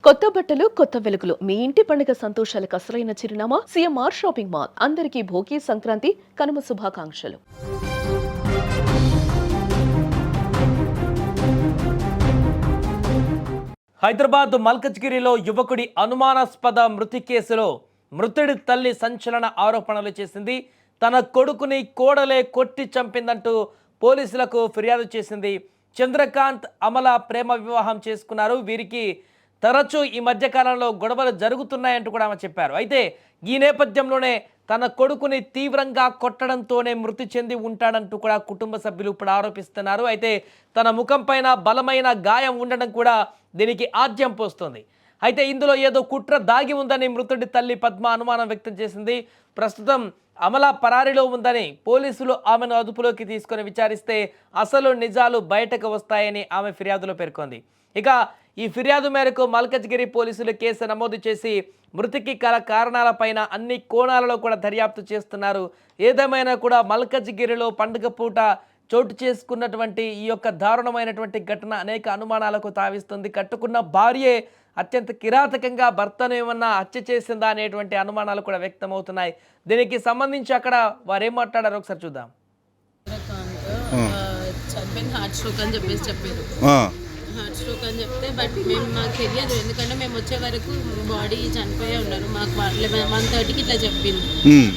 కొత్త బట్టలు కొత్త వెలుగులు మీ ఇంటి పండుగ సంతోషాలకు అసలైన చిరునామా సిఎంఆర్ షాపింగ్ మాల్. అందరికీ భోగి సంక్రాంతి కనుమ శుభాకాంక్షలు. హైదరాబాద్ మల్కజ్గిరిలో యువకుడి అనుమానాస్పద మృతి కేసులో మృతుడి తల్లి సంచలన ఆరోపణలు చేసింది. తన కొడుకుని కోడలే కొట్టి చంపిందంటూ పోలీసులకు ఫిర్యాదు చేసింది. చంద్రకాంత్ అమల ప్రేమ వివాహం చేసుకున్నారు. వీరికి తరచూ ఈ మధ్యకాలంలో గొడవలు జరుగుతున్నాయంటూ కూడా ఆమె చెప్పారు. అయితే ఈ నేపథ్యంలోనే తన కొడుకుని తీవ్రంగా కొట్టడంతోనే మృతి చెంది ఉంటాడంటూ కూడా కుటుంబ సభ్యులు ఇప్పుడు ఆరోపిస్తున్నారు. అయితే తన ముఖం పైన బలమైన గాయం ఉండడం కూడా దీనికి ఆద్యం పోస్తుంది. అయితే ఇందులో ఏదో కుట్ర దాగి ఉందని మృతుడి తల్లి పద్మ అనుమానం వ్యక్తం చేసింది. ప్రస్తుతం అమల పరారీలో ఉందని పోలీసులు ఆమెను అదుపులోకి తీసుకొని విచారిస్తే అసలు నిజాలు బయటకు వస్తాయని ఆమె ఫిర్యాదులో పేర్కొంది. ఇక ఈ ఫిర్యాదు మేరకు మల్కజ్గిరి పోలీసులు కేసు నమోదు చేసి మృతికి గల కారణాలపైన అన్ని కోణాలలో కూడా దర్యాప్తు చేస్తున్నారు. ఏదేమైనా కూడా మల్కజ్గిరిలో పండుగ పూట చోటు చేసుకున్నటువంటి ఈ యొక్క దారుణమైనటువంటి ఘటన అనేక అనుమానాలకు తావిస్తుంది. కట్టుకున్న భార్యే అత్యంత కిరాతకంగా భర్తను ఏమన్నా హత్య చేసిందా అనేటువంటి అనుమానాలు కూడా వ్యక్తమవుతున్నాయి. దీనికి సంబంధించి అక్కడ వారు ఏం మాట్లాడారో ఒకసారి చూద్దాం. హార్ట్ స్ట్రోక్ అని చెప్పారు. హార్ట్ స్ట్రోక్ అని చెప్తే బట్ మాకు తెలియదు, ఎందుకంటే మేము వచ్చే వరకు బాడీ చనిపోయే ఉన్నారు. మాకు 1:30కి ఇట్లా చెప్పింది,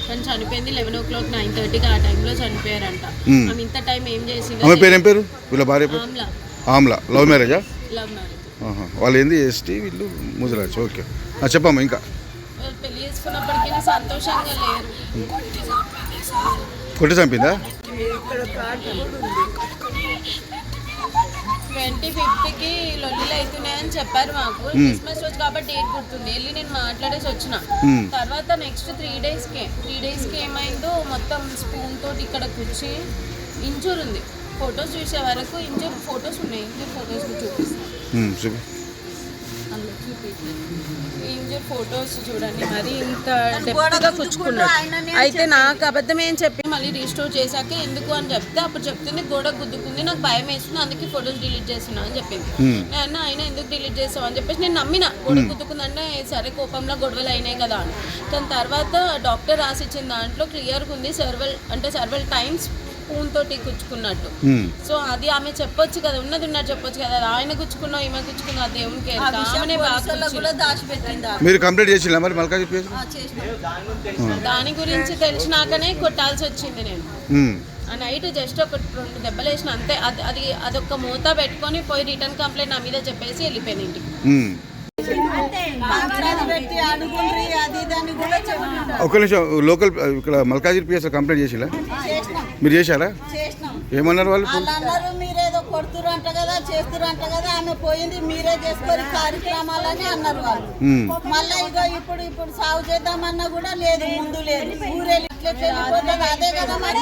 కానీ చనిపోయింది 11 o'clock 9:30కి ఆ టైంలో చనిపోయారంట. ఆమె ఇంత టైం ఏం చేసింది? ఆమ్లా లవ్ మ్యారేజా? Love marriage. వాళ్ళు ఏంది ఎస్టీ, వీళ్ళు ముజరాజ్. ఓకే, చెప్పమ్మా. ఇంకా పెళ్లి చేసుకున్నప్పటికీ సంతోషంగా లేరు. కొట్టి చంపిందా? 25కి లొల్లిలు అవుతున్నాయని చెప్పారు మాకు. క్రిస్మస్ రోజు కాబట్టి డేట్ గుర్తుంది. వెళ్ళి నేను మాట్లాడేసి వచ్చిన తర్వాత నెక్స్ట్ 3 డేస్కి ఏమైందో మొత్తం స్పూన్ తోటి ఇక్కడ కూర్చి ఇంజూర్ ఉంది. ఫొటోస్ చూసే వరకు ఇంజూర్ ఫొటోస్ ఉన్నాయి. ఇంజూర్ ఫొటోస్ చూపిస్తాను. ఇంజూర్ ఫొటోస్ చూడండి, మరి ఇంత డెప్త్గా కూర్చుకున్నాడు. అయితే నాకు అబద్ధం ఏం చెప్పి మళ్ళీ రీస్టోర్ చేశాక ఎందుకు అని చెప్తే అప్పుడు చెప్తుంది గోడ గుద్దుకుంది, నాకు భయం వేస్తుంది, అందుకే ఫొటోస్ డిలీట్ చేస్తున్నా అని చెప్పింది. నేను అయినా ఎందుకు డిలీట్ చేస్తావు అని చెప్పేసి నేను నమ్మిన. గోడ గుద్దుకుందంటే సరే కోపంలో గొడవలు అయినాయి కదా అని. కానీ తర్వాత డాక్టర్ రాసిచ్చిన దాంట్లో క్లియర్గా ఉంది సర్వల్ టైమ్స్ స్పూన్ తోటి గుచ్చుకున్నట్టు. సో అది ఆమె చెప్పొచ్చు కదా, ఉన్నది చెప్పొచ్చు కదా. ఆయన గుచ్చుకున్నా ఈమె గుచ్చుకున్నా దేవునికి మీరు కంప్లీట్ చేసినా మరి మల్కాజ్గిరి దాని గురించి తెలిసినాకనే కొట్టాల్సి వచ్చింది. నేను ఆ నైట్ జస్ట్ ఒక 2 దెబ్బలు వేసిన అంతే. అదొక మూత పెట్టుకొని పోయి రిటర్న్ కంప్లైంట్ నా మీద చెప్పేసి వెళ్ళిపోయింది ఇంటికి. ఒక నిమిషం, లోకల్ ఇక్కడ మల్కాజ్గిరి పిఎస్ కంప్లైంట్ చేసిలా? మీరు చేశారా? ఏమన్నారు వాళ్ళు? అన్నారు మీరేదో కొడుతురంట కదా, చేస్తురంట కదా, ఆమె పోయింది మీరే చేసుకొని కార్యక్రమాలని అన్నారు వాళ్ళు. మళ్ళీ ఇదో ఇప్పుడు సాగు చేద్దామన్నా కూడా లేదు, ముందు లేదు. ఊరే అదే కదా మరి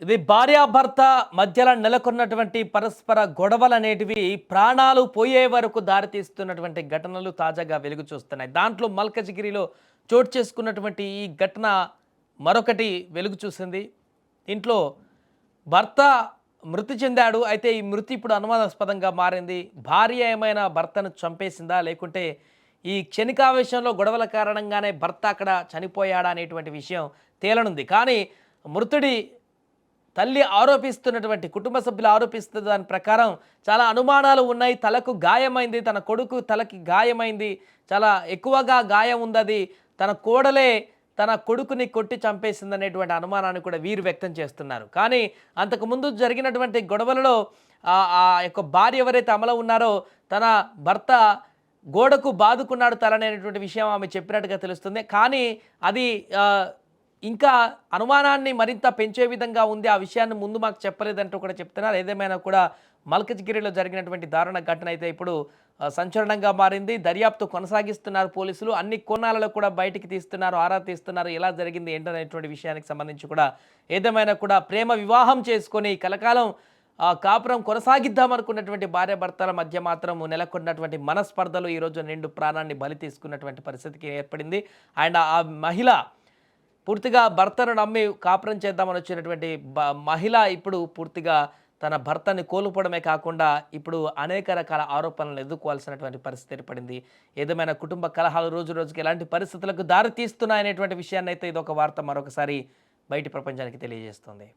ఇది భార్యాభర్త మధ్యలో నెలకొన్నటువంటి పరస్పర గొడవలు అనేటివి ప్రాణాలు పోయే వరకు దారితీస్తున్నటువంటి ఘటనలు తాజాగా వెలుగు చూస్తున్నాయి. దాంట్లో మల్కజ్గిరిలో చోటు చేసుకున్నటువంటి ఈ ఘటన మరొకటి వెలుగు చూసింది. ఇంట్లో భర్త మృతి చెందాడు. అయితే ఈ మృతి ఇప్పుడు అనుమానాస్పదంగా మారింది. భార్య ఏమైనా భర్తను చంపేసిందా, లేకుంటే ఈ క్షణికావేశంలో గొడవల కారణంగానే భర్త అక్కడ చనిపోయాడా అనేటువంటి విషయం తేలనుంది. కానీ మృతుడి తల్లి ఆరోపిస్తున్నటువంటి, కుటుంబ సభ్యులు ఆరోపిస్తున్న దాని ప్రకారం చాలా అనుమానాలు ఉన్నాయి. తలకు గాయమైంది, తన కొడుకు తలకి గాయమైంది, చాలా ఎక్కువగా గాయం ఉంది. తన కోడలే తన కొడుకుని కొట్టి చంపేసింది అనేటువంటి అనుమానాన్ని కూడా వీరు వ్యక్తం చేస్తున్నారు. కానీ అంతకుముందు జరిగినటువంటి గొడవలలో ఆ యొక్క భార్య ఎవరైతే అమల ఉన్నారో తన భర్త గోడకు బాదుకున్నాడు తలనేటువంటి విషయం ఆమె చెప్పినట్టుగా తెలుస్తుంది. కానీ అది ఇంకా అనుమానాన్ని మరింత పెంచే విధంగా ఉంది. ఆ విషయాన్ని ముందు మాకు చెప్పలేదంటూ కూడా చెప్తున్నారు. ఏదేమైనా కూడా మల్కజ్గిరిలో జరిగినటువంటి దారుణ ఘటన అయితే ఇప్పుడు సంచలనంగా మారింది. దర్యాప్తు కొనసాగిస్తున్నారు పోలీసులు. అన్ని కోణాలలో కూడా బయటికి తీస్తున్నారు, ఆరా తీస్తున్నారు. ఎలా జరిగింది ఏంటనేటువంటి విషయానికి సంబంధించి కూడా ఏదేమైనా కూడా ప్రేమ వివాహం చేసుకొని కలకాలం కాపురం కొనసాగిద్దామనుకున్నటువంటి భార్యాభర్తల మధ్య మాత్రం నెలకొన్నటువంటి మనస్పర్ధలు ఈరోజు నిండు ప్రాణాన్ని బలి తీసుకున్నటువంటి పరిస్థితికి ఏర్పడింది. అండ్ ఆ మహిళ పూర్తిగా భర్తను నమ్మి కాపురం చేద్దామని వచ్చినటువంటి మహిళ ఇప్పుడు పూర్తిగా తన భర్తని కోల్పోవడమే కాకుండా ఇప్పుడు అనేక రకాల ఆరోపణలను ఎదుర్కోవాల్సినటువంటి పరిస్థితి ఏర్పడింది. ఏదేమైనా కుటుంబ కలహాలు రోజు రోజుకి ఎలాంటి పరిస్థితులకు దారి తీస్తున్నాయనేటువంటి విషయాన్ని అయితే ఇదొక వార్త మరొకసారి బయటి ప్రపంచానికి తెలియజేస్తుంది.